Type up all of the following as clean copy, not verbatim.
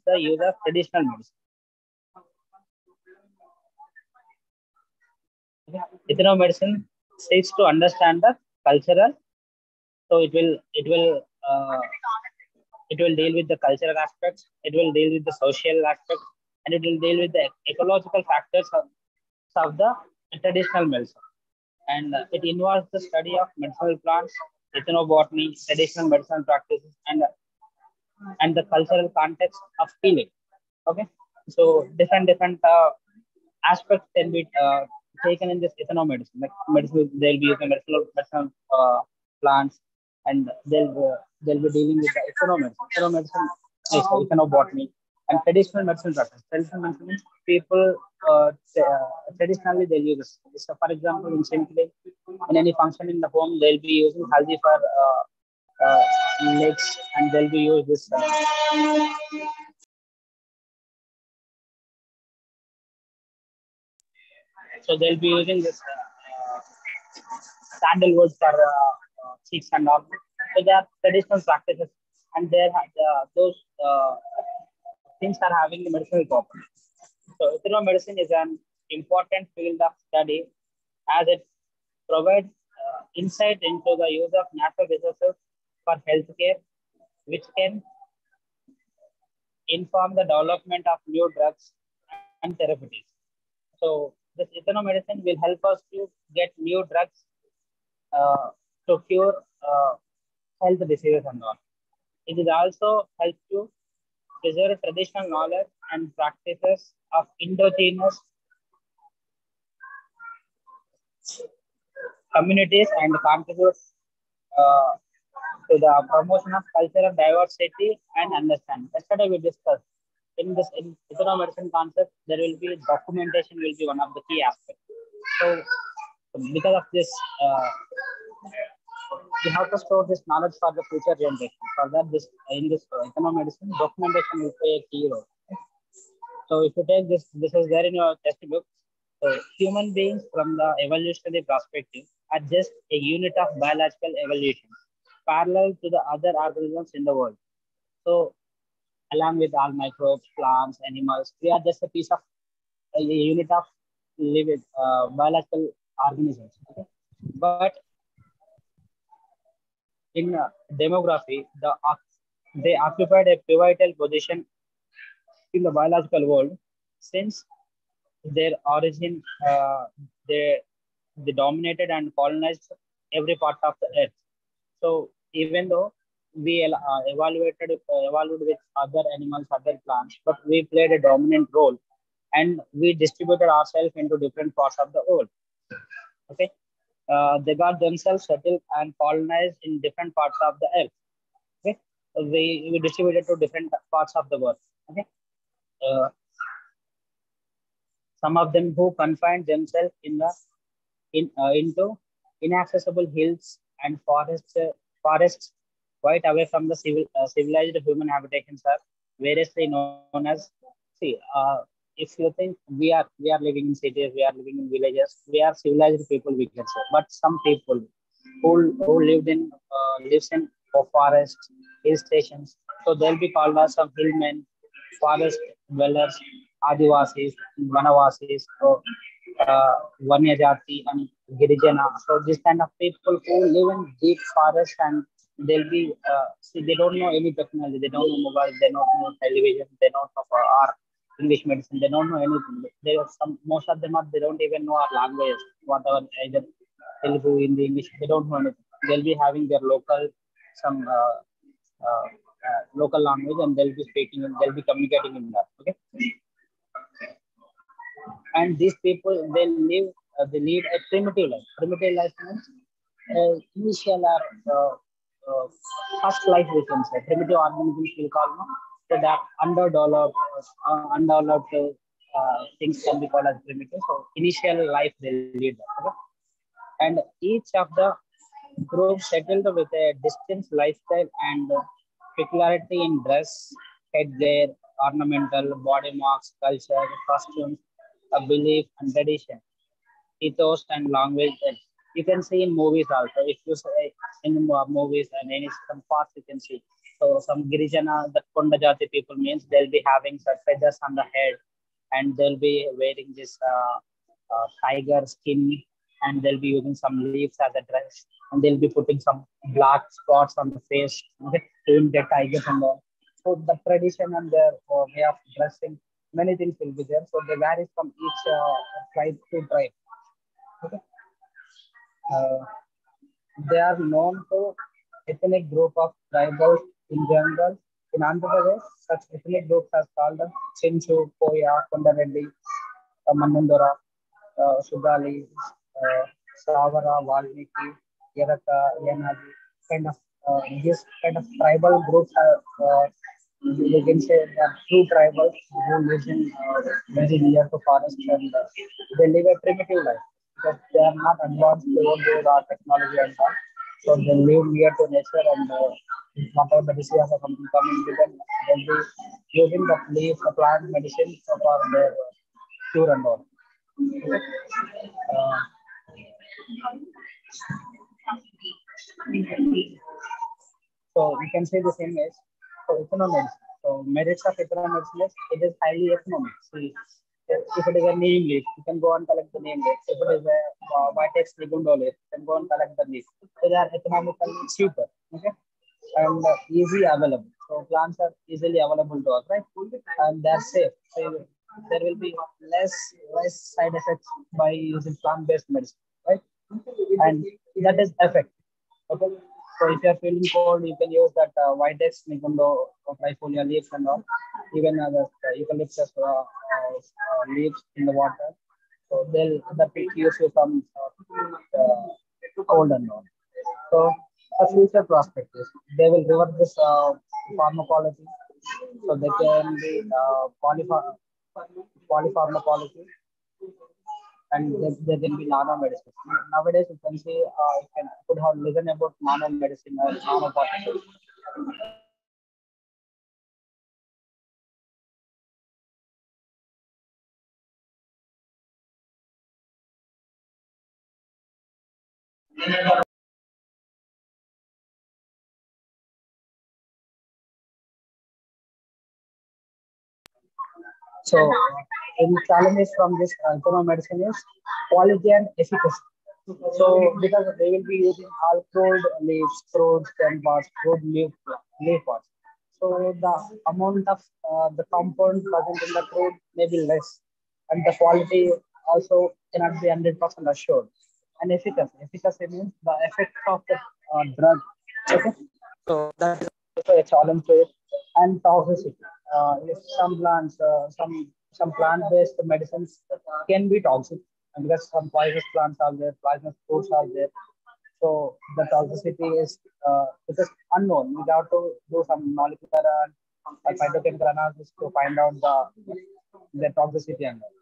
the use of traditional medicine. Ethnomedicine seeks to understand the cultural, so it will deal with the cultural aspects, it will deal with the social aspects, and it will deal with the ecological factors of the traditional medicine. And it involves the study of medicinal plants, ethnobotany, traditional medicinal practices, and the cultural context of healing. Okay, so different aspects can be taken in this ethnomedicine. Like medicine, they'll be using medicinal plants, and they'll be dealing with the ethnomedicine, ethnobotany, and traditional medicine practice. Traditional medicine means people traditionally they'll use this. So, for example, in any function in the home, they'll be using haldi for legs, and they'll be using this. So they'll be using this sandalwood for cheeks and all. So they are traditional practices, and those things are having the medicinal properties. So medicine is an important field of study as it provides insight into the use of natural resources for healthcare, which can inform the development of new drugs and therapies. So this ethnomedicine will help us to get new drugs to cure health diseases and all. It is also help to preserve traditional knowledge and practices of indigenous communities and contribute uh, to the promotion of cultural diversity and understanding. Yesterday we discussed in ethnomedicine concept, there will be documentation will be one of the key aspects. So because of this, we have to store this knowledge for the future generation. For that, this in this ethnomedicine, documentation will play a key role. So if you take this is there in your textbook. So human beings from the evolutionary perspective are just a unit of biological evolution, parallel to the other organisms in the world. So along with all microbes, plants, animals, we are just a piece of a unit of living biological organisms. Okay? But in demography, they occupied a pivotal position in the biological world since their origin, they dominated and colonized every part of the earth. So even though we evaluated with other animals, other plants, but we played a dominant role, and we distributed ourselves into different parts of the world. Okay, they got themselves settled and colonized in different parts of the earth. Okay, we distributed to different parts of the world. Okay, uh, some of them who confined themselves into inaccessible hills and forests quite away from the civilized human habitations are variously known as. See, if you think we are living in cities, we are living in villages, we are civilized people, we can say. But some people who lives in forests, hill stations, so they'll be called as some hillmen, forest dwellers, Adivasis, Vanavasis, so Vanyajati and Girijana. So this kind of people who live in deep forest, and they'll be see, they don't know any technology, they don't know mobile, they don't know television, they don't know our English medicine, they don't know anything. They are most of them are they don't even know our language, whatever either Telugu, Hindi, English, they don't know anything. They'll be having their some local language, and they'll be speaking and they'll be communicating in that. Okay, and these people they lead a primitive life. Primitive life means initial or uh, first life, we can say. Primitive organisms will call, no? So that undeveloped things can be called as primitive. So initial life they lead that. Okay? And each of the group settled with a distinct lifestyle and peculiarity in dress, headgear, ornamental, body marks, culture, costumes, a belief and tradition, ethos and language. You can see in movies also. If you say in movies and any some parts you can see. So some Girijana, the Konda Jati people means they'll be having some feathers on the head, and they'll be wearing this tiger skin, and they'll be using some leaves as a dress, and they'll be putting some black spots on the face, okay, to imitate tigers and all. So the tradition and their way of dressing, many things will be there. So they vary from each tribe to tribe. Okay. Uh, they are known to ethnic group of tribals in general. In Andhra Pradesh, such ethnic groups are called Chinchu, Koya, Kondareddy, Manandora, Sugali, Savara, Valmiki, Yeraka, Yanadi, kind of this kind of tribal groups are, you can say that true tribals who live in very near to forest, and they live a primitive life because they are not advanced, they won't use our technology and all. So they live near to nature, and whatever the disease or something coming to them, they'll be using the leaf, the plant medicine for their cure and all. Uh, So we can say the same as so economics. So merits of economics is it is highly economic. See, if it is a name leaf, you can go and collect the name leaf. If it is a Vitex Segundo leaf, you can go and collect the leaf. So they are economically cheaper, okay, and easy available. So plants are easily available to us, right? And they're safe. So there will be less side effects by using plant-based medicine, right? And that is effective. Okay. So if you are feeling cold, you can use that Vitex Nicondo trifolia leaves and all. Even the eucalyptus leaves in the water. So they'll that will cure you from cold and all. So the future prospect is they will revert this pharmacology. So they can be polypharmacology, and there can be nano medicine. Nowadays, you can see, could have listened about nano medicine or nano particles. So, in challenges from this medicine is quality and efficacy. So, because they will be using all crude leaves, crude stem parts, crude leaf parts. So, the amount of the compound present in the crude may be less, and the quality also cannot be 100% assured. And efficacy means the effect of the drug. Okay, so that is also a challenge to it. And toxicity. If some plants, some plant-based medicines can be toxic, and because some poisonous plants are there, poisonous fruits are there. So the toxicity is it is unknown. We have to do some molecular and phytochemical analysis to find out the toxicity and all.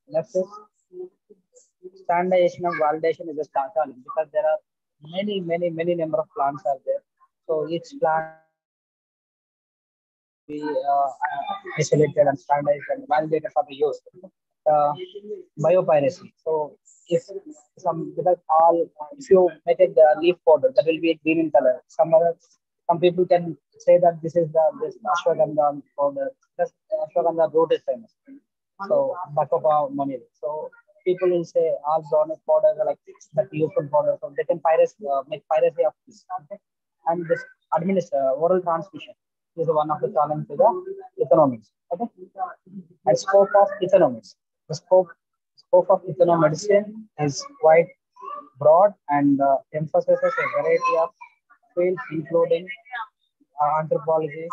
Next is standardization and validation is a challenge because there are many number of plants are there. So each plant be isolated and standardized and validated for the use. Uh, Biopiracy. So if because all if you make a leaf powder, that will be green in color. Some people can say that this is the this ashwagandha powder. Just ashwagandha root is famous. So Bacopa money. So people will say all organic powders are like that useful powder. So they can make piracy of this. Okay? And this oral transmission is one of the challenge to the economics. Okay? And scope of economics. The scope of economedicine is quite broad and emphasizes a variety of fields, including anthropology,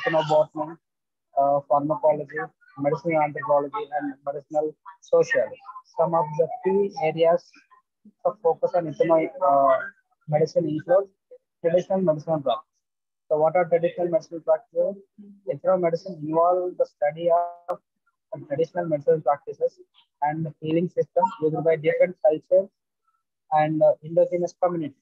ethnobotany, pharmacology, medicinal anthropology, and medicinal sociology. Some of the key areas of focus on medicine include traditional medicinal practice. So, what are traditional medicinal practices? Internal medicine involves the study of traditional medicinal practices and healing systems used by different cultures and indigenous communities.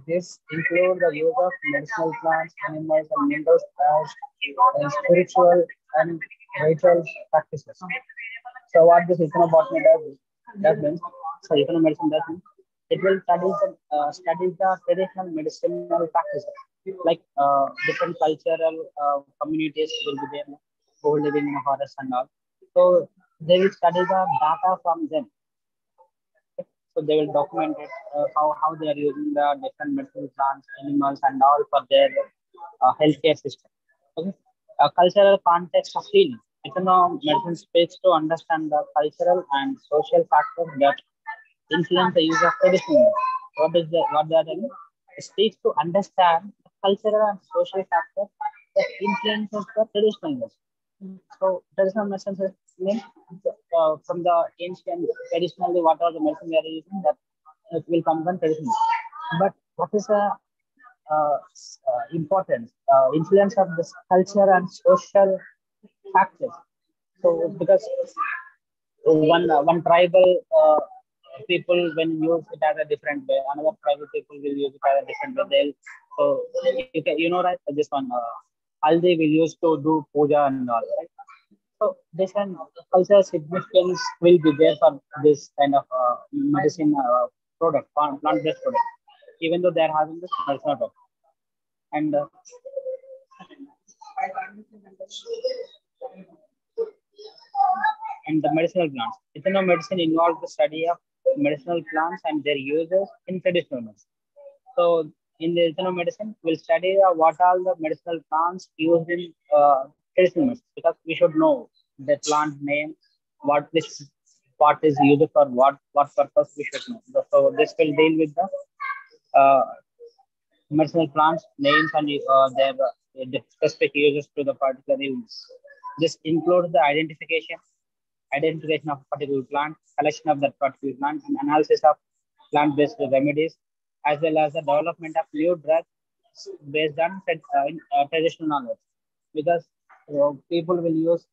This includes the use of medicinal plants, animals, and minerals as spiritual and ritual practices. So, what this ethnobotany does, that means, so ethnomedicine does mean, it will study the traditional medicinal practices. like different cultural communities will be there who living in a forest and all. So they will study the data from them. So they will document it, how they are using the different medicinal plants, animals, and all for their healthcare system. Okay. Cultural context of healing. Medicine speaks to understand the cultural and social factors that influence the use of traditional medicine. What they are telling? It speaks to understand the cultural and social factors that influences the traditional medicine. So traditional medicine means from the ancient traditionally what are the medicine we are using that it will come from traditional. But what is the importance influence of this culture and social factors? So because one tribal people when use it as a different way, another tribal people will use it as a different way. They'll so you know right this one haldi will use to do puja and all right. So this and cultural significance will be there for this kind of medicine product, plant-based product, even though they are having this medicinal product. And and the medicinal plants. Medicine involves the study of medicinal plants and their uses in traditional medicine. So, in the medicine, we'll study what are the medicinal plants used in traditional medicine because we should know the plant name, what is used for what purpose we should know. So, this will deal with the uh, medicinal plants names and their specific uses to the particular illness. This includes the identification of a particular plant, selection of that particular plant, and analysis of plant-based remedies, as well as the development of new drugs based on traditional knowledge. Because people will use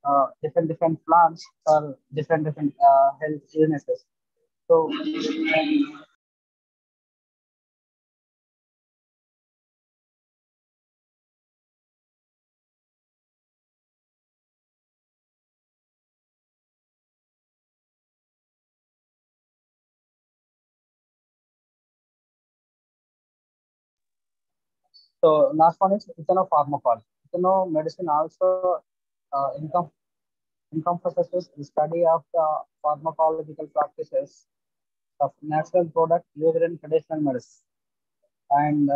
different plants for different health illnesses. So so last one is ethnopharmacology. Medicine also encompasses the study of the pharmacological practices of natural products used in traditional medicine. And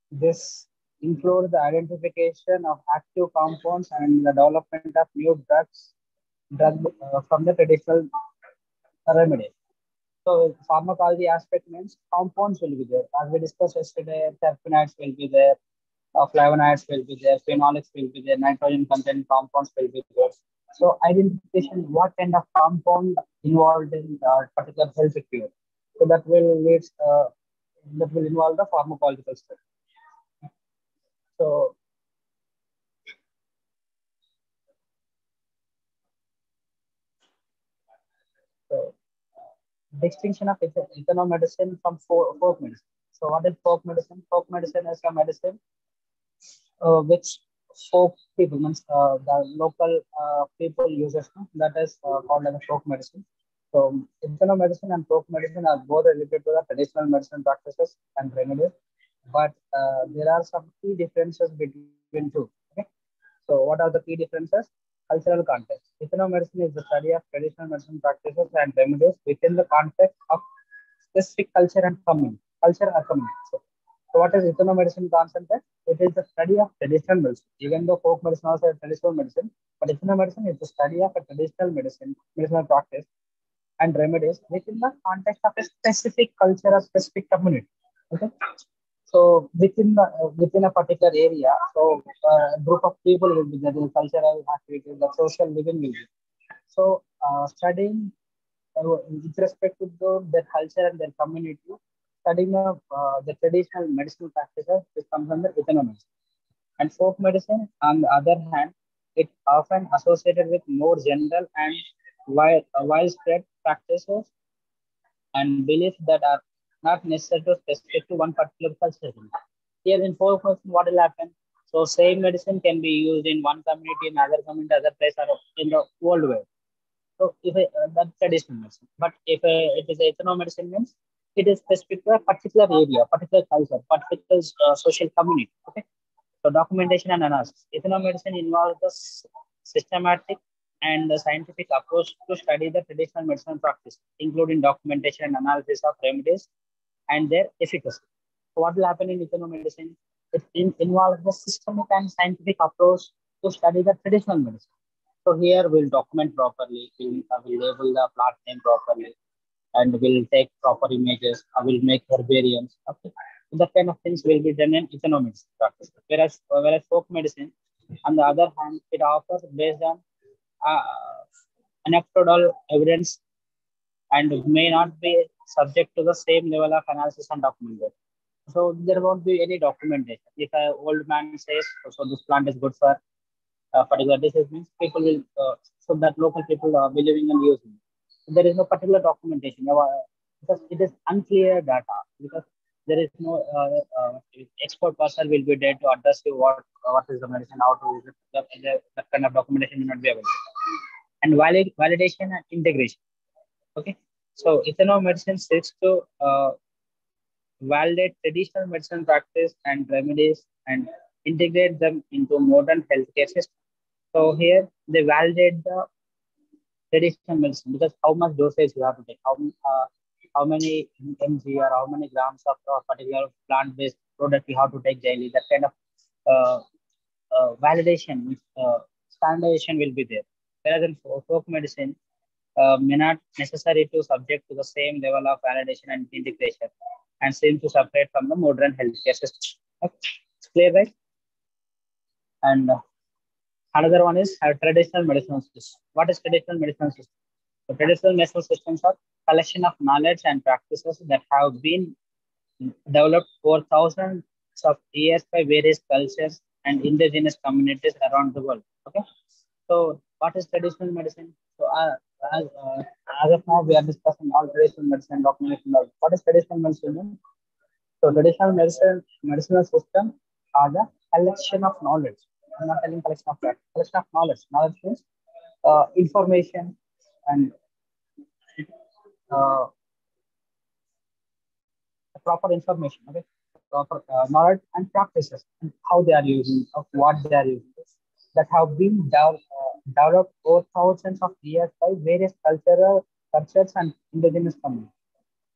this includes the identification of active compounds and the development of new drug from the traditional remedies. So pharmacology aspect means compounds will be there. As we discussed yesterday, terpenoids will be there, flavonoids will be there, phenolics will be there, nitrogen content compounds will be there. So identification what kind of compound involved in particular health cure. So that will involve the pharmacological study. So, so distinction of medicine from folk medicine. So what is folk medicine? Folk medicine is a medicine which folk people means the local people uses that is called as a folk medicine. So medicine and folk medicine are both related to the traditional medicine practices and remedies, but there are some key differences between two. Okay? So what are the key differences? Cultural context. Medicine is the study of traditional medicine practices and remedies within the context of specific culture and community. Culture or community. So what is medicine concentrate? It is the study of traditional medicine. Even though folk medicine also is traditional medicine, but medicine is the study of a traditional medicinal practice and remedies within the context of a specific culture or specific community. Okay. So within a particular area, so a group of people will be there, the cultural activities, the social living will be. So studying with respect to their culture and their community, studying the traditional medicinal practices, this comes under economics. And folk medicine, on the other hand, it often associated with more general and widespread practices and beliefs that are not necessary to specific to one particular culture. Here in folk medicine, what will happen? So same medicine can be used in one community, in other community, other place, or in the world way. So if that's traditional medicine, but if it is ethno medicine means It is specific to a particular area, particular culture, particular social community. Okay. So documentation and analysis. Ethnomedicine involves the systematic and the scientific approach to study the traditional medicine practice, including documentation and analysis of remedies and their efficacy. So what will happen in ethnomedicine? It involves the systemic and scientific approach to study the traditional medicine. So here we'll document properly, we'll label the plant name properly, and will take proper images. I will make herbariums. Okay. So that kind of things will be done in economics practice. Whereas folk medicine, on the other hand, it offers based on uh, anecdotal evidence and may not be subject to the same level of analysis and documentation. So there won't be any documentation. If an old man says, so this plant is good for particular disease, means people will, so that local people are believing and using. There is no particular documentation because it is unclear data, because there is no expert person will be there to address you what is the medicine, how to use it. That kind of documentation will not be available. And validation and integration. Okay, so medicine seeks to validate traditional medicine practice and remedies and integrate them into modern healthcare system. So here they validate the traditional medicine because how much dosage you have to take, how many mg or how many grams of a particular plant-based product you have to take daily. That kind of uh, validation, standardization will be there. Whereas in folk medicine, may not necessary to subject to the same level of validation and integration, and seem to separate from the modern healthcare system. Okay. It's clear, right? And another one is traditional medicinal system. What is traditional medicinal system? So traditional medicinal systems are collection of knowledge and practices that have been developed over thousands of years by various cultures and indigenous communities around the world. Okay, so what is traditional medicine? So as, uh, as of now, we are discussing all traditional medicine documentation. What is traditional medicine? So traditional medicinal system are the collection of knowledge. I'm not telling collection of facts. Collection of knowledge. Knowledge means information and uh, proper information. Okay, proper knowledge and practices and how they are using, of what they are using, that have been developed over thousands of years by various cultures and indigenous communities.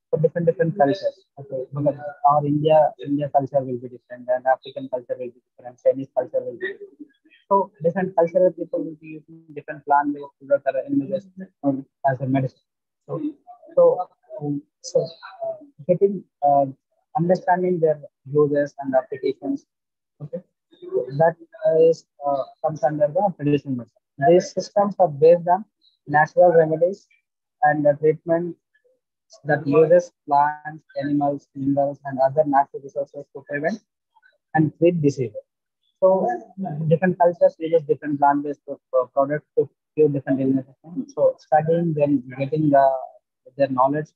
For different cultures. Okay, because our India culture will be different, and African culture will be different, Chinese culture will be different. So different cultural people will be using different plant-based products or images as a medicine. So so getting understanding their uses and applications. Okay, that is comes under the traditional medicine. These systems are based on natural remedies and the treatment that uses plants, animals, minerals, and other natural resources to prevent and treat diseases. So different cultures use different plant-based products to cure different illnesses. So studying them, getting their knowledge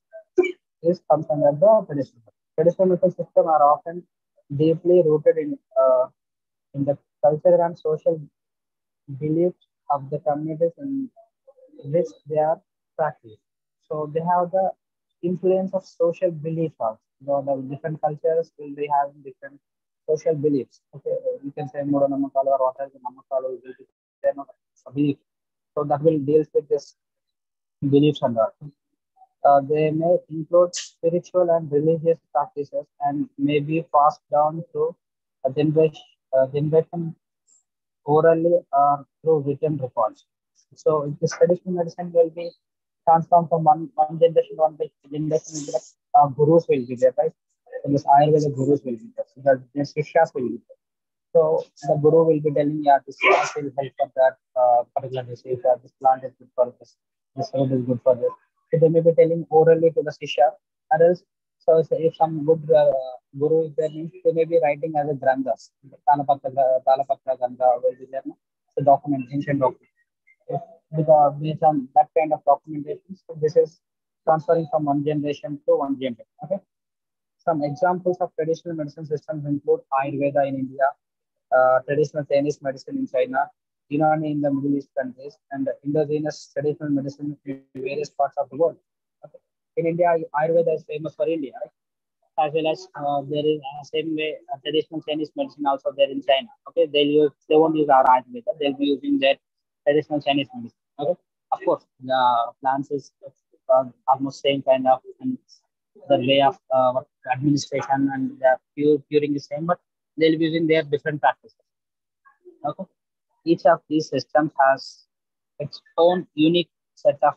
is comes under the traditional. Traditional medical system are often deeply rooted in the culture and social beliefs of the communities in which they are practiced. So they have the influence of social beliefs also. The different cultures will be having different social beliefs. Okay, you can say Muro Namakala or what else Namakala will be there, no a belief. So that will deal with this beliefs and all. They may include spiritual and religious practices and may be passed down through a generation orally or through written records. So this traditional medicine will be transformed from one generation to one generation. Will be like, gurus will be there, right? So this Ayurveda gurus will be there. So the Shishyas will be there. So the guru will be telling, yeah, this plant will help for that particular disease, this plant is good for this herb is good for this. So they may be telling orally to the Shishya, or else, so if some good guru is there, means they may be writing as a granthas. Talapatra Gandha will be there, no? The document, ancient document. If based on that kind of documentation, so this is transferring from one generation to one generation. Okay. Some examples of traditional medicine systems include Ayurveda in India, traditional Chinese medicine in China, Unani in the Middle East countries, and indigenous traditional medicine in various parts of the world. Okay. In India, Ayurveda is famous for India, right? As well as there is same way traditional Chinese medicine also there in China. Okay, they won't use our Ayurveda. They'll be using their traditional Chinese medicine. Okay, of course the plants is almost same kind of, and the way of administration and the curing is same, but they'll be using their different practices. Okay, each of these systems has its own unique set of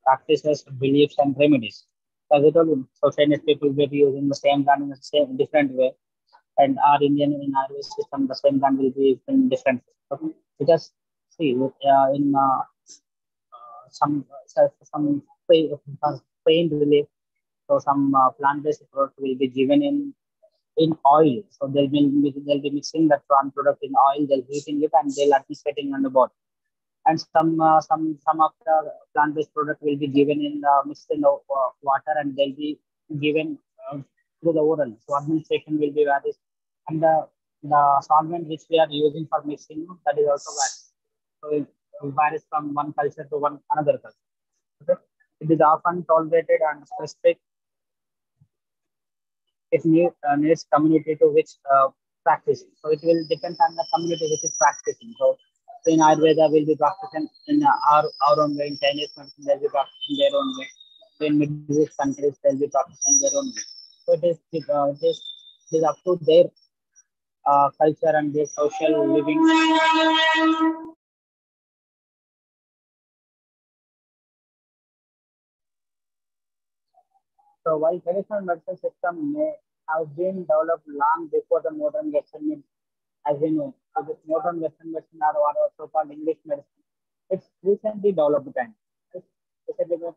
practices, beliefs, and remedies. As I told you, so Chinese people will be using the same gun in the same different way, and our Indian in our system, the same gun will be used in different way. Okay? Because see, in some pain relief, so some plant-based product will be given in oil. So they'll be mixing that plant product in oil. They'll heating it and they'll administrating on the body. And some of the plant-based product will be given in mixed in water, and they'll be given through the oral. So administration will be varies, and the solvent which we are using for mixing, that is also varies. So it varies from one culture to one another culture. Okay? It is often tolerated and specific. It needs community to which practice. So it will depend on the community which is practicing. So in Ayurveda, we'll be practicing in our own way. In Chinese medicine, they'll be practicing their own way. So in Middle East countries, they'll be practicing their own way. So it is up to their culture and their social living. So while traditional medicine system may have been developed long before the modern Western medicine, as we know, so this modern Western medicine are what are also called English medicine. It's recently developed kind. It's a bit of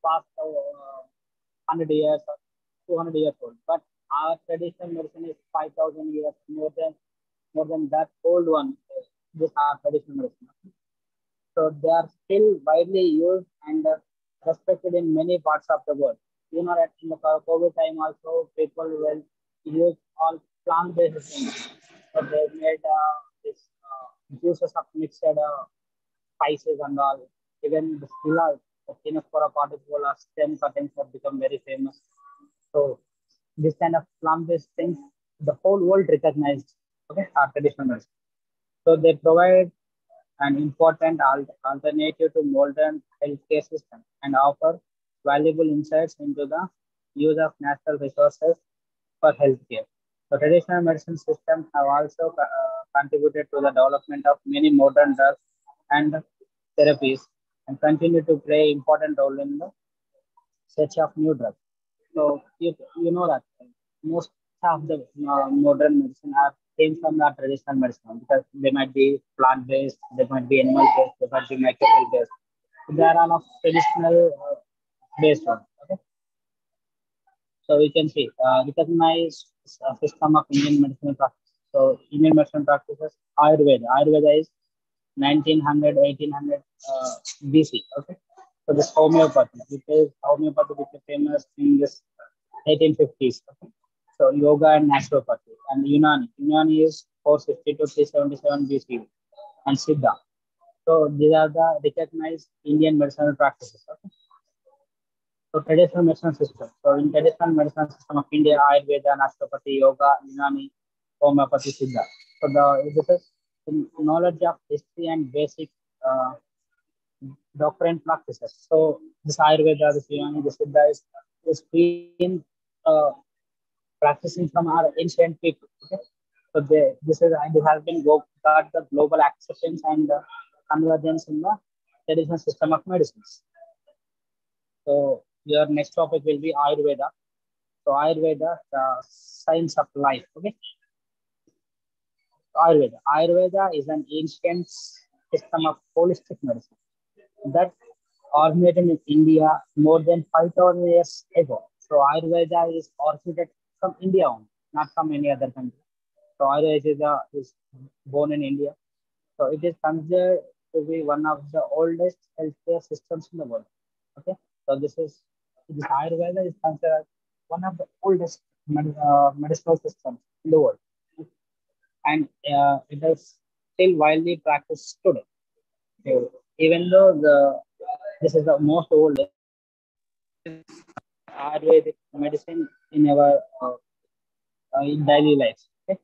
past 100 years or 200 years old. But our traditional medicine is 5,000 years more than that old one. This our traditional medicine. So they are still widely used and respected in many parts of the world. You know that in the COVID time also people will use all plant-based things. So they made this juices of mixed spices and all. Even the stila, the Kinespora particle or stem cuttings have become very famous. So this kind of plant-based things, the whole world recognized. Okay, our traditional medicine. So they provide an important alternative to modern healthcare system and offer valuable insights into the use of natural resources for healthcare. So traditional medicine systems have also contributed to the development of many modern drugs and therapies and continue to play important role in the search of new drugs. So you know that most of the modern medicine are came from the traditional medicine because they might be plant based, they might be animal based, they might be microbial based. They are all of traditional based on. Okay, so we can see recognized system of Indian medicinal practice. So Indian medicine practices Ayurveda. Ayurveda is 1900, 1800 BC. Okay, so this homeopathy, which is famous in this 1850s. Okay? So yoga and naturopathy and Unani. Unani is 460 to 377 BC and Siddha. So these are the recognized Indian medicinal practices. Okay? So traditional medicine system. So in traditional medicine system of India, Ayurveda, naturopathy, yoga, Unani, homeopathy, Siddha. So this is the knowledge of history and basic uh, doctrine practices. So this Ayurveda, this Unani, this Siddha is been uh, practicing from our ancient people. Okay? So this has been got the global acceptance and convergence in the traditional system of medicines. So your next topic will be Ayurveda. So Ayurveda, the science of life. Okay, Ayurveda. Ayurveda is an ancient system of holistic medicine that originated in India more than 5,000 years ago. So Ayurveda is originated from India only, not from any other country. So Ayurveda is born in India. So it is considered to be one of the oldest healthcare systems in the world. Okay, so this Ayurveda is considered one of the oldest medicinal systems in the world, and it is still widely practiced today. So even though this is the most oldest, Ayurvedic medicine in our in daily life. Okay?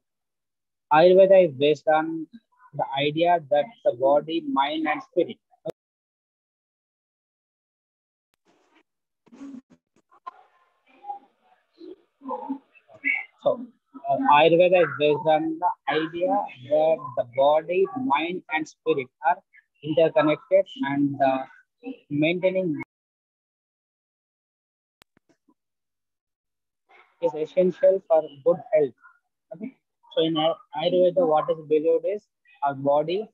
Ayurveda is based on the idea that the body, mind, and spirit. So, Ayurveda is based on the idea that the body, mind, and spirit are interconnected and maintaining is essential for good health. Okay? So, in Ayurveda, what is believed is our body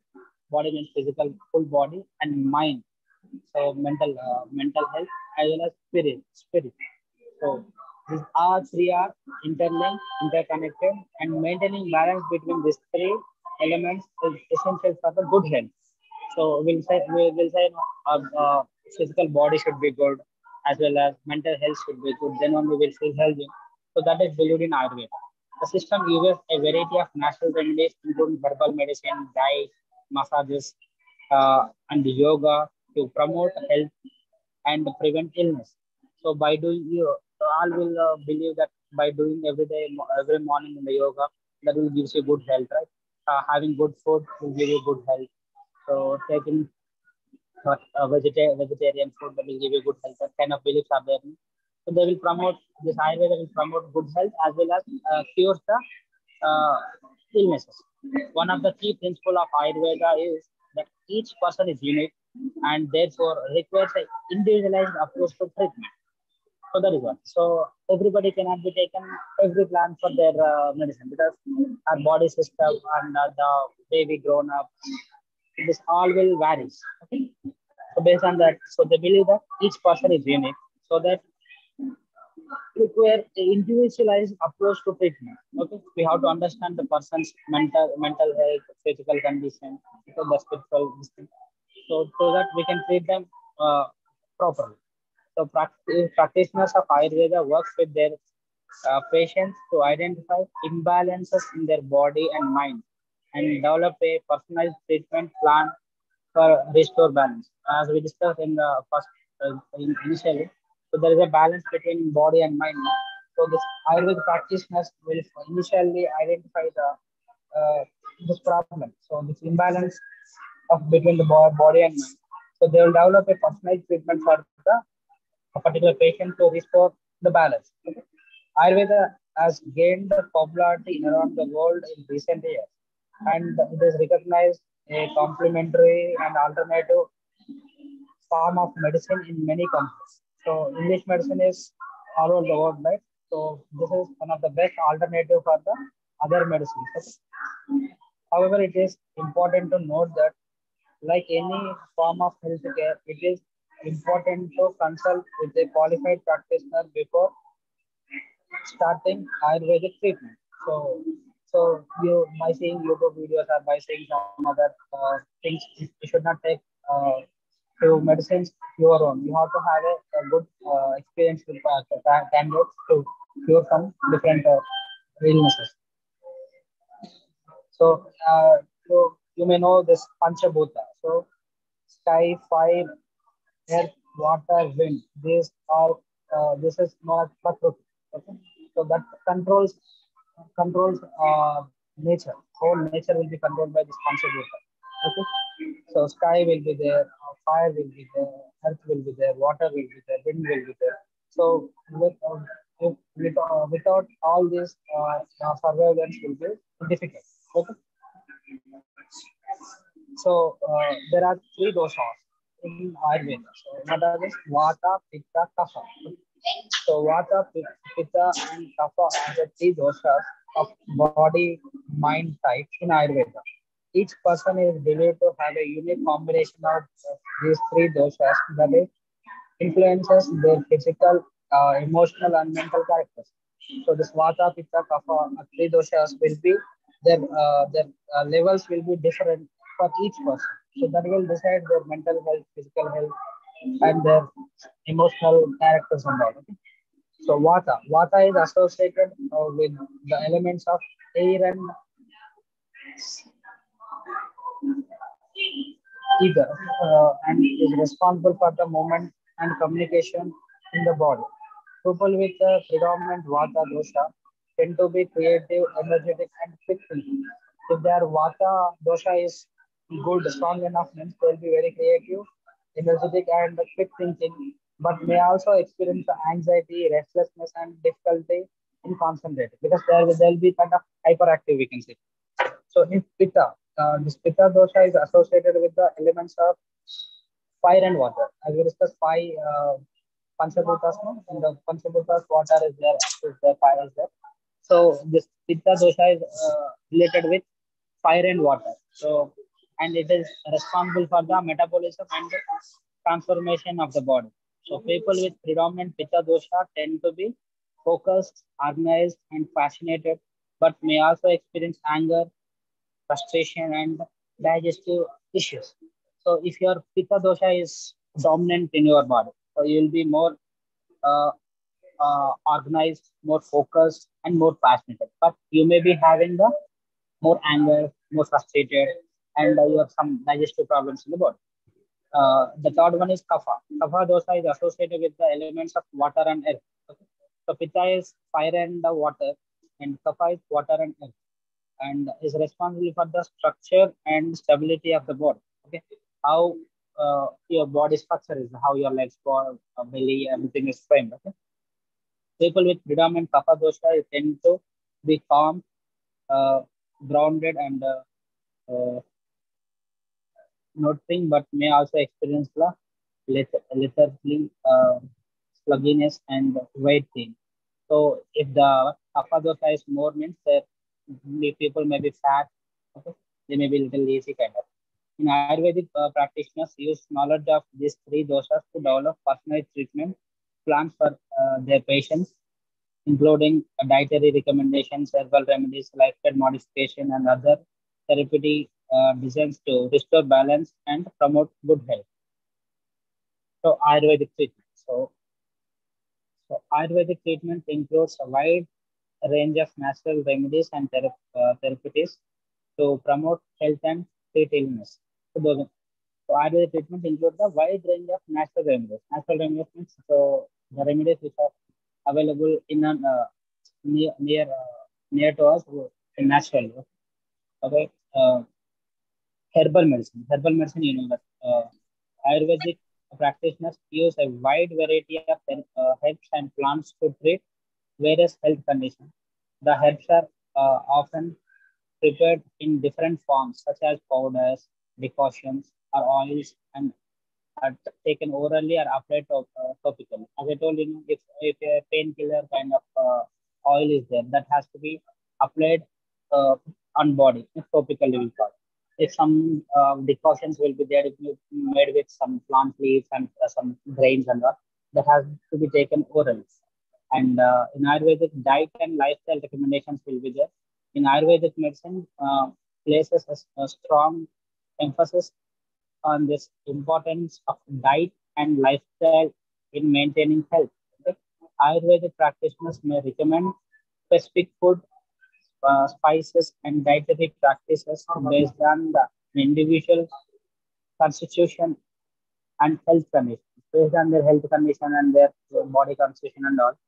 means physical, full body, and mind. So, mental health as well as spirit. So, these are three are interlinked, interconnected, and maintaining balance between these three elements is essential for the good health. So we'll say our physical body should be good as well as mental health should be good. Then only we'll feel healthy. So that is believed in Ayurveda. The system uses a variety of natural remedies, including herbal medicine, diet, massages, and yoga to promote health and prevent illness. So by doing you, all will believe that by doing every day, every morning in the yoga, that will gives you good health, right? Having good food will give you good health. So taking vegetarian food that will give you good health. That kind of beliefs are there. So they will promote this Ayurveda will promote good health as well as cures the uh, illnesses. One of the key principles of Ayurveda is that each person is unique and therefore requires an individualized approach to treatment. So that is one. So everybody cannot be taken every plant for their medicine because our body system and the way we grown up, this all will vary. Okay? So based on that, so they believe that each person is unique, so that require a individualized approach to treatment. Okay, we have to understand the person's mental health, physical condition, so the spiritual, so that we can treat them properly. So practitioners of Ayurveda works with their patients to identify imbalances in their body and mind and develop a personalized treatment plan for restore balance. As we discussed in the first initially, so there is a balance between body and mind. No? So this Ayurveda practitioners will initially identify the this problem. So this imbalance of between the body and mind. So they will develop a personalized treatment for the a particular patient to restore the balance. Okay. Ayurveda has gained popularity around the world in recent years, and it is recognized a complementary and alternative form of medicine in many countries. So English medicine is all over the world, right? So this is one of the best alternative for the other medicines. Okay. However, it is important to note that, like any form of healthcare, it is important to consult with a qualified practitioner before starting Ayurvedic treatment. So you by seeing YouTube videos or by seeing some other things, you should not take uh, to medicines your own. You have to have a good experience with candidates to cure some different illnesses. So you may know this Panchabhuta. So sky, fire, earth, water, wind. These are this is known as Prakriti. Okay? So that controls nature. Whole nature will be controlled by this Panchabhuta. Okay. So sky will be there, fire will be there, earth will be there, water will be there, wind will be there. So without all this, surveillance will be difficult. Okay. So there are three doshas in Ayurveda. So what are these? Vata, Pitta, Kapha. So Vata, Pitta, and Kapha are the three doshas of body mind types in Ayurveda. Each person is believed to have a unique combination of these three doshas that is influences their physical, emotional, and mental characters. So this Vata, Pitta, Kapha, three doshas will be their levels will be different for each person. So that will decide their mental health, physical health, and their emotional characters and all. Okay? So Vata is associated with the elements of air and ether, and is responsible for the movement and communication in the body. People with predominant Vata dosha tend to be creative, energetic, and quick thinking. If their Vata dosha is good, strong enough, means they'll be very creative, energetic, and quick thinking, but may also experience anxiety, restlessness, and difficulty in concentrating because they'll be kind of hyperactive, we can say. So in Pitta, this Pitta dosha is associated with the elements of fire and water. As we discussed, five Panchabhutas, no? In the Panchabhutas, water is there, fire is there. So this Pitta dosha is related with fire and water. So, and it is responsible for the metabolism and transformation of the body. So people with predominant Pitta dosha tend to be focused, organized, and fascinated, but may also experience anger, frustration, and digestive issues. So if your Pitta dosha is dominant in your body, so you will be more uh, organized, more focused, and more passionate. But you may be having the more anger, more frustrated, and you have some digestive problems in the body. The third one is kapha. Kapha dosha is associated with the elements of water and earth. Okay? So pitta is fire and the water, and kapha is water and earth, and is responsible for the structure and stability of the body. Okay, how your body structure is, how your legs, belly, everything is framed. Okay, people with predominant kapha dosha tend to be calm, uh, grounded, and nothing, but may also experience the lethargy, sluggishness, and weight gain. So if the kapha dosha is more, means that people may be fat, okay? They may be little lazy kind of. In Ayurvedic, practitioners use knowledge of these three doshas to develop personalized treatment plans for their patients, including dietary recommendations, herbal remedies, lifestyle modification, and other therapeutic designs to restore balance and promote good health. So, Ayurvedic treatment. So Ayurvedic treatment includes a wide range of natural remedies and therapeutics to promote health and treat illness. So, so Ayurvedic treatment includes a wide range of natural remedies. Natural remedies means so the remedies which are available in an near to us in natural. Okay, herbal medicine. Herbal medicine, you know that Ayurvedic practitioners use a wide variety of herbs and plants to treat various health conditions. The herbs are often prepared in different forms, such as powders, decoctions, or oils, and are taken orally or applied topically. As I told you, if a painkiller kind of oil is there, that has to be applied uh, on body, topically we call. If some decoctions will be there, it will be made with some plant leaves and some grains and all, that has to be taken orally. And in Ayurvedic, diet and lifestyle recommendations will be there. In Ayurvedic medicine, places a strong emphasis on this importance of diet and lifestyle in maintaining health. Okay? Ayurvedic practitioners may recommend specific food, spices, and dietary practices based on the individual constitution and health condition, based on their health condition and their body constitution and all.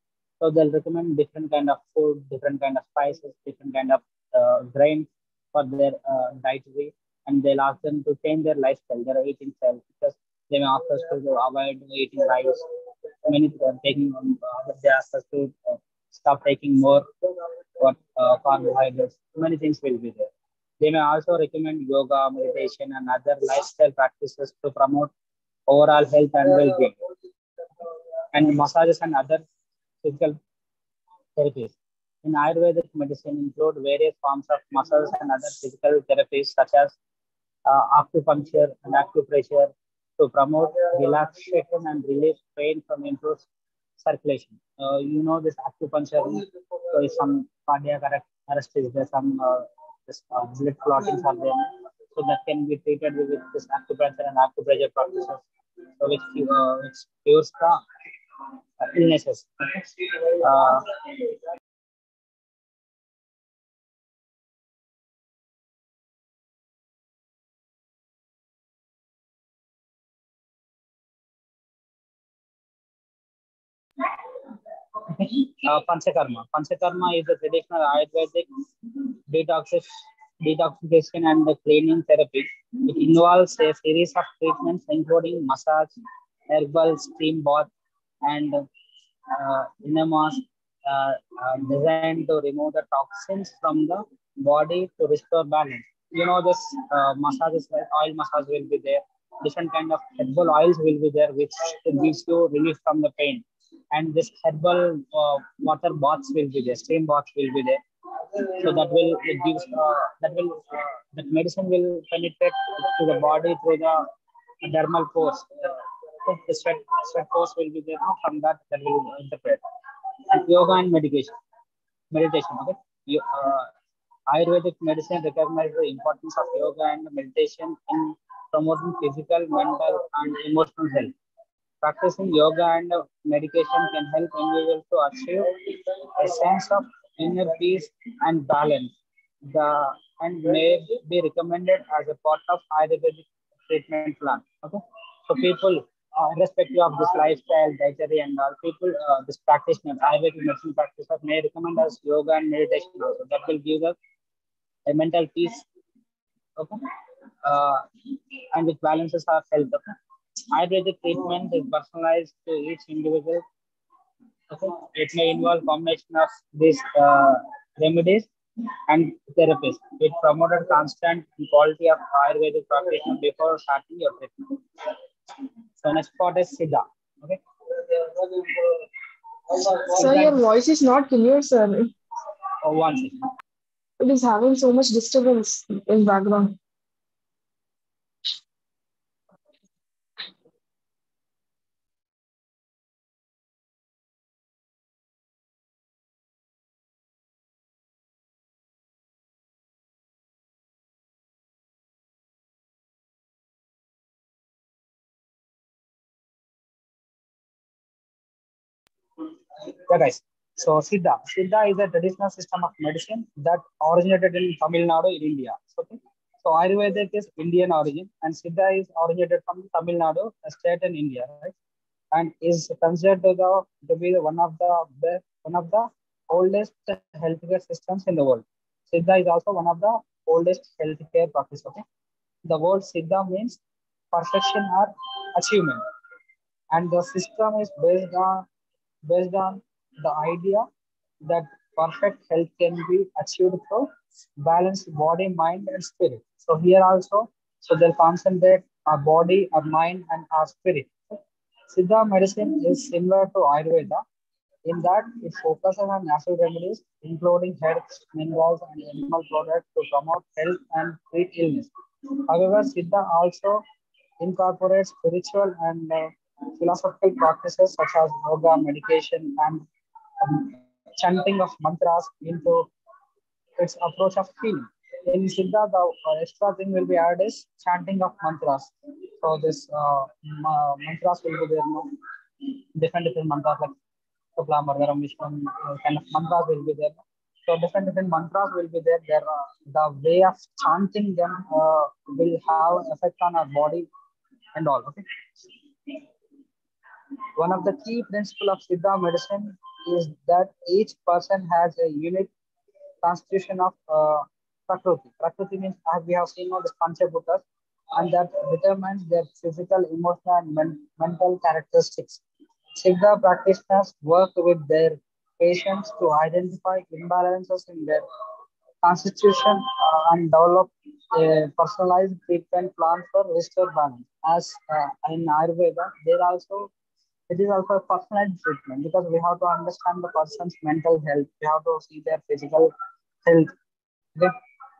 So they'll recommend different kind of food, different kind of spices, different kind of grains for their dietary, and they'll ask them to change their lifestyle, their eating style, because they may ask us to avoid eating rice. Many taking, they ask us to stop taking more carbohydrates. Many things will be there. They may also recommend yoga, meditation, and other lifestyle practices to promote overall health and well-being, and massages and other physical therapies. In Ayurvedic medicine include various forms of massages and other physical therapies such as acupuncture and acupressure to promote relaxation and relieve pain from improved circulation. You know this acupuncture, so if some cardiac arrest is there, some blood clottings are there, so that can be treated with this acupuncture and acupressure practices, so which cures the illnesses. Uh, Okay. Panchakarma. Panchakarma is a traditional Ayurvedic detoxif detoxification and the cleaning therapy. It involves a series of treatments including massage, herbal steam bath, and enemas designed to remove the toxins from the body to restore balance. You know, this massages like oil massage will be there. Different kind of herbal oils will be there, which gives you relief from the pain. And this herbal water baths will be there, steam baths will be there. So that will it gives that medicine will penetrate to the body through the dermal pores. The sweat pores will be there. From that will interpret. And yoga and meditation. Okay, Ayurvedic medicine recognizes the importance of yoga and meditation in promoting physical, mental, and emotional health. Practicing yoga and meditation can help individuals to achieve a sense of inner peace and balance. The and may be recommended as a part of Ayurvedic treatment plan. Okay, so people, irrespective of this lifestyle, dietary, and all, people, this practitioner, Ayurvedic medicine practitioner may recommend us yoga and meditation also. That will give us a mental peace. Okay, uh, and which balances our health. Okay, Ayurvedic treatment is personalized to each individual. Okay, it may involve combination of these remedies and therapies. It promoted constant and quality of Ayurvedic practice before starting your treatment. So next part is Siddha. Okay, Sir, Siddha. your voice is not clear, sir. Oh, one second. It is having so much disturbance in background. Yeah, guys. So Siddha is a traditional system of medicine that originated in Tamil Nadu in India. Okay. So Ayurvedic is Indian origin, and Siddha is originated from Tamil Nadu, a state in India, right? And is considered to be one of the oldest healthcare systems in the world. Siddha is also one of the oldest healthcare practice. Okay, the word Siddha means perfection or achievement, and the system is based on the idea that perfect health can be achieved through balanced body, mind, and spirit. So here also, so they'll concentrate our body, our mind, and our spirit. Siddha medicine is similar to Ayurveda in that it focuses on natural remedies, including herbs, minerals, and animal products to promote health and treat illness. However, Siddha also incorporates spiritual and philosophical practices such as yoga, meditation, and chanting of mantras into its approach of healing. In Siddha, the extra thing will be added is chanting of mantras. So this mantras will be there, no? Different mantras like Supla, Mardharam, Vishwam, kind of mantras will be there. So different mantras will be there. There, the way of chanting them will have effect on our body and all. Okay. One of the key principles of Siddha medicine is that each person has a unique constitution of Prakriti. Prakriti means, as we have seen all the Panchabhutas, and that determines their physical, emotional, and mental characteristics. Siddha practitioners work with their patients to identify imbalances in their constitution and develop a personalized treatment plan for restore balance. As in Ayurveda, there also it is also a personalized treatment because we have to understand the person's mental health. We have to see their physical health, okay?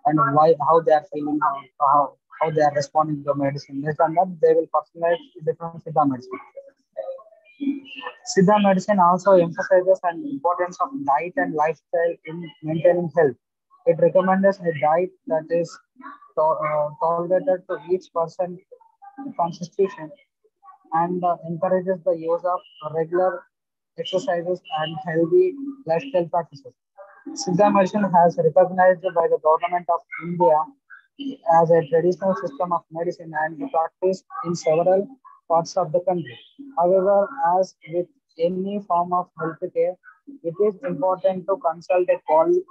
And why, how they are feeling, how they are responding to medicine. Based on that, they will personalize different Siddha medicine. Siddha medicine also emphasizes an importance of diet and lifestyle in maintaining health. It recommends a diet that is tolerated to each person constitution and encourages the use of regular exercises and healthy lifestyle practices. Siddha medicine has recognized by the government of India as a traditional system of medicine and practiced in several parts of the country. However, as with any form of healthcare, It is important to consult a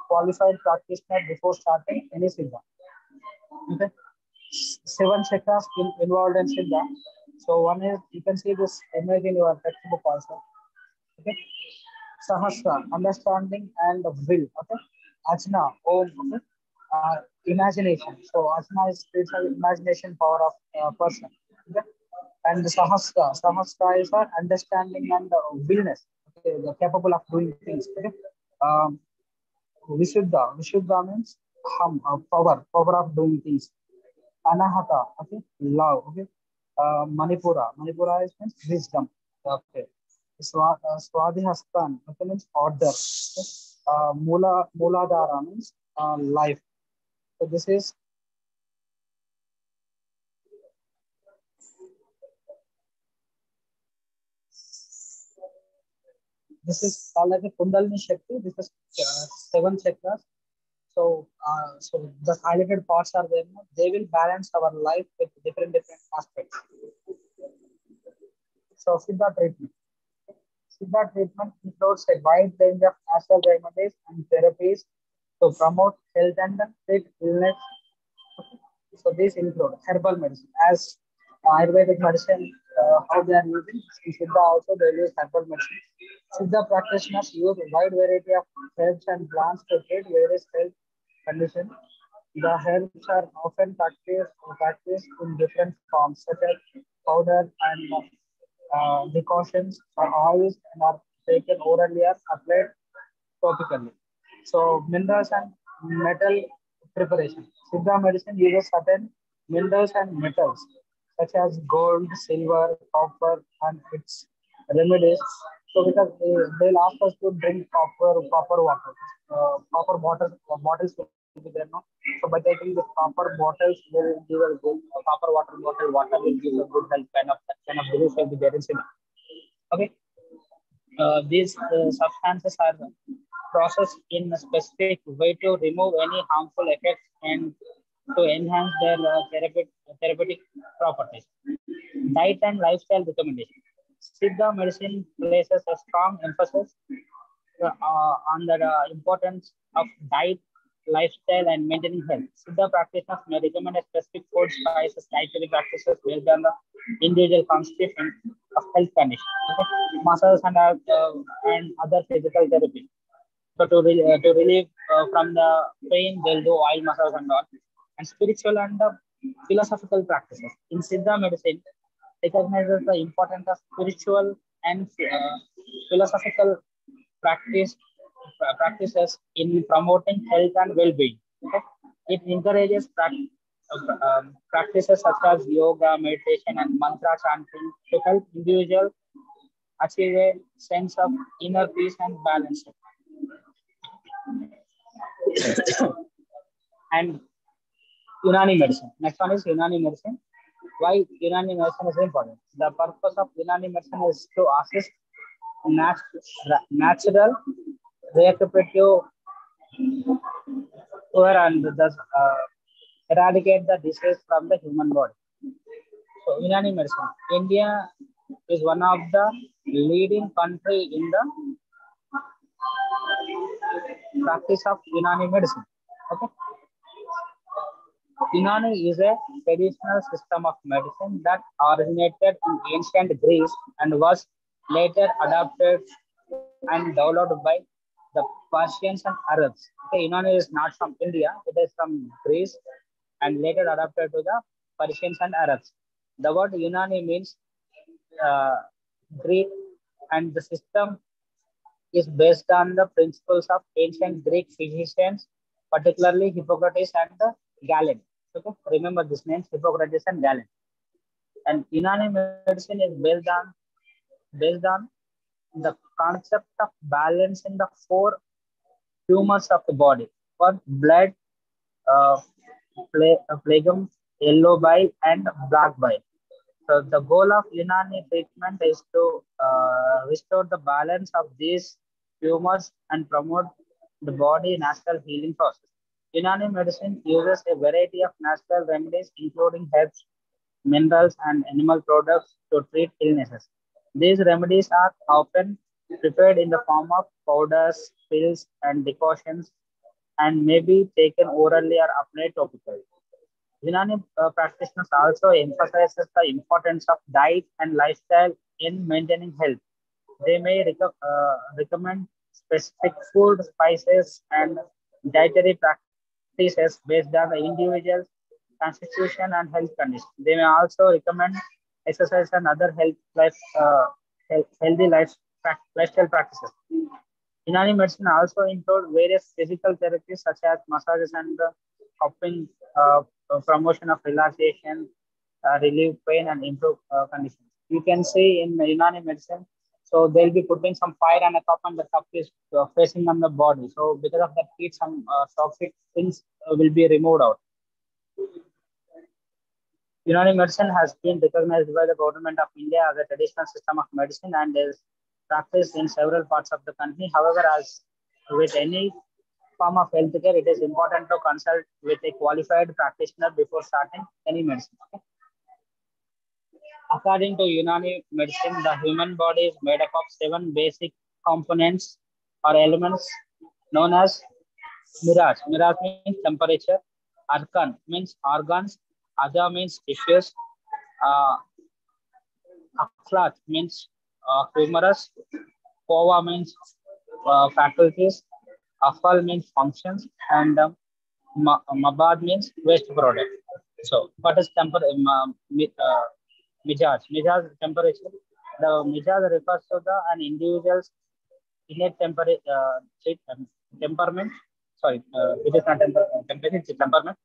qualified practitioner before starting any Siddha. Okay. Seven chakras involved in Siddha. So one is, you can see this image in your textbook also. Okay. Sahasra, understanding and will. Okay. Ajna, Om. Okay. Imagination. So Ajna is spiritual imagination power of person. Okay. And the Sahasra is our understanding and willness. Okay. They're capable of doing things. Okay. Um, Vishuddha means power of doing things. Anahata, okay, love, okay. Manipura is means wisdom, okay. Swadhihastan, okay, means order. Okay. Muladhara means life. So this is called like a Kundalini Shakti. This is seven chakras. So the highlighted parts are there. No? They will balance our life with different aspects. So Siddha treatment. Siddha treatment includes a wide range of natural remedies and therapies to promote health and treat illness. So these include herbal medicine. As Ayurvedic medicine, how they are using, in Siddha also they use herbal medicine. Siddha practitioners use a wide variety of herbs and plants to treat various health conditions. The herbs are often practiced in different forms, such as powder and decoctions are oils and are taken orally or applied topically. So minerals and metal preparation. Siddha medicine uses certain minerals and metals such as gold, silver, copper, and its remedies. So because they'll ask us to drink copper water, copper bottles will be there, no? So by taking the copper bottles will give a good copper water will give a good health kind of belief will be there in Siddha. Okay. These substances are processed in a specific way to remove any harmful effects and to enhance their therapeutic properties. Diet and lifestyle recommendation. Siddha medicine places a strong emphasis on the importance of diet, lifestyle, and maintaining health. Siddha practitioners may recommend a specific food, spices, dietary practices based on the individual constitution of health condition. Okay? Massage and other physical therapy. So to relieve from the pain, they'll do oil massage and all. And spiritual and philosophical practices. In Siddha medicine, recognizes the importance of spiritual and philosophical practice practices in promoting health and well-being. Okay? It encourages practices such as yoga, meditation, and mantra chanting to help individuals achieve a sense of inner peace and balance. And Unani medicine. Next one is Unani medicine. Why Unani medicine is important? The purpose of Unani medicine is to assist natural recuperative cure and thus eradicate the disease from the human body. So Unani medicine. India is one of the leading country in the practice of Unani medicine. Okay. Unani is a traditional system of medicine that originated in ancient Greece and was later adopted and developed by the Persians and Arabs. Okay, Unani is not from India, it is from Greece and later adapted to the Persians and Arabs. The word Unani means uh, Greek, and the system is based on the principles of ancient Greek physicians, particularly Hippocrates and the Galen. Okay, remember these names, Hippocrates and Galen. And Unani medicine is based on the concept of balance in the four tumors of the body: for blood, uh, phlegm, yellow bile, and black bile. So the goal of Unani treatment is to restore the balance of these tumors and promote the body natural healing process. Unani medicine uses a variety of natural remedies, including herbs, minerals, and animal products to treat illnesses. These remedies are often prepared in the form of powders, pills, and decoctions, and may be taken orally or applied topically. Unani practitioners also emphasizes the importance of diet and lifestyle in maintaining health. They may recommend specific food, spices, and dietary practices based on the individual's constitution and health condition. They may also recommend exercise and other healthy lifestyle practices. Unani medicine also include various physical therapies such as massages and cupping, promotion of relaxation, relieve pain, and improve conditions. You can see in Unani medicine, so they'll be putting some fire and a cup, and the cup is facing on the body. So because of that heat, some toxic things will be removed out. Unani medicine has been recognized by the government of India as a traditional system of medicine and is practiced in several parts of the country. However, as with any form of healthcare, it is important to consult with a qualified practitioner before starting any medicine. Okay? According to Unani medicine, the human body is made up of seven basic components or elements known as miraj. Miraj means temperature. Arkan means organs. Aja means tissues. Uh, Aklat means humerus. Pova means faculties. Afal means functions. And Mabad means waste product. So, what is Mijaj? Mijaj temperature. The Mijaj refers to an individual's innate temperament. Sorry, it is not temperature, it's temperament.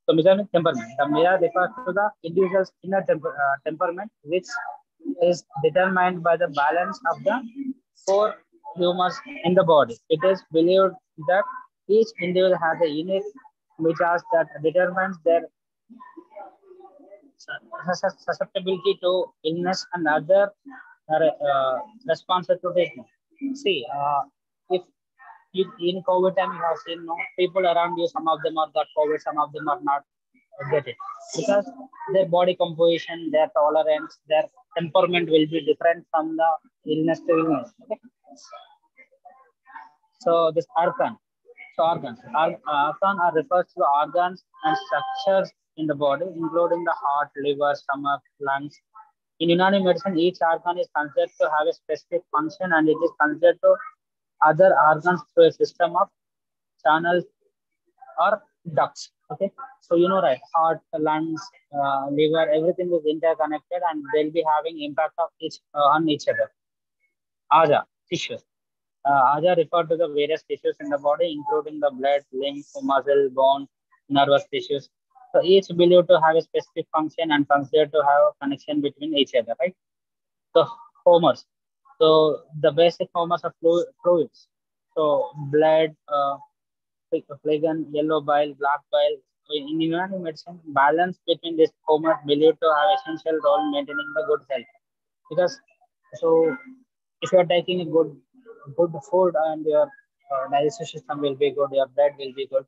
So, Mijaj means temperament. The Mijaj refers to the individual's inner temperament, which is determined by the balance of the four humors in the body. It is believed that each individual has a unique Mijaj that determines their susceptibility to illness and other responses to treatment. See, if in COVID time you have seen no people around you, some of them are got COVID, some of them are not get it because their body composition, their tolerance, their temperament will be different from the illness to illness. Okay? So this arkan, so organs, arkan are refers to the organs and structures in the body, including the heart, liver, stomach, lungs. In Unani medicine, each organ is considered to have a specific function, and it is considered to other organs through a system of channels or ducts. Okay, so you know, right? Heart, lungs, liver, everything is interconnected, and they'll be having impact of each on each other. Aja, tissues. Aja refer to the various tissues in the body, including the blood, lymph, muscle, bone, nervous tissues. So each believed to have a specific function and considered to have a connection between each other, right? The homers. So the basic homers are fluids. So blood, phlegon, yellow bile, black bile. So in Unani medicine, balance between these homers believed to have essential role in maintaining the good health. Because so if you are taking a good food and your digestive system will be good, your blood will be good.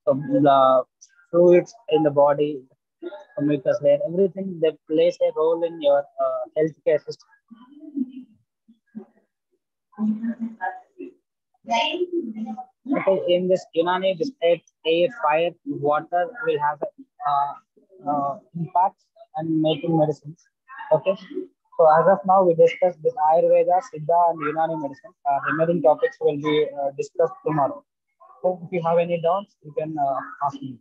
So the fluids in the body, mucus layer, everything that plays a role in your healthcare system. Okay, in this Unani, despite air, fire, water will have impact and making medicines. Okay, so as of now, we discussed this Ayurveda, Siddha, and Unani medicine. Remaining topics will be discussed tomorrow. So if you have any doubts, you can ask me.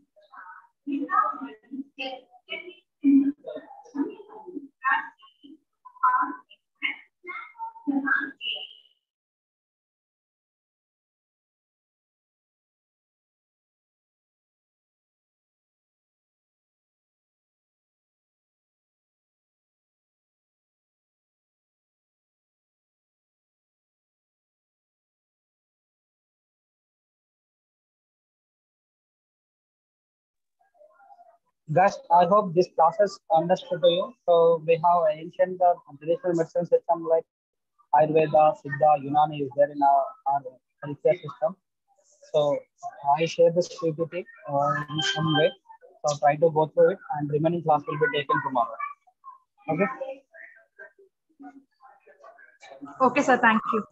Guys, I hope this process understood to you. So we have ancient traditional medicine system like Ayurveda, Siddha, Unani is there in our healthcare system. So I share this PPT in some way. So try to go through it, and remaining class will be taken tomorrow. Okay. Okay, sir. Thank you.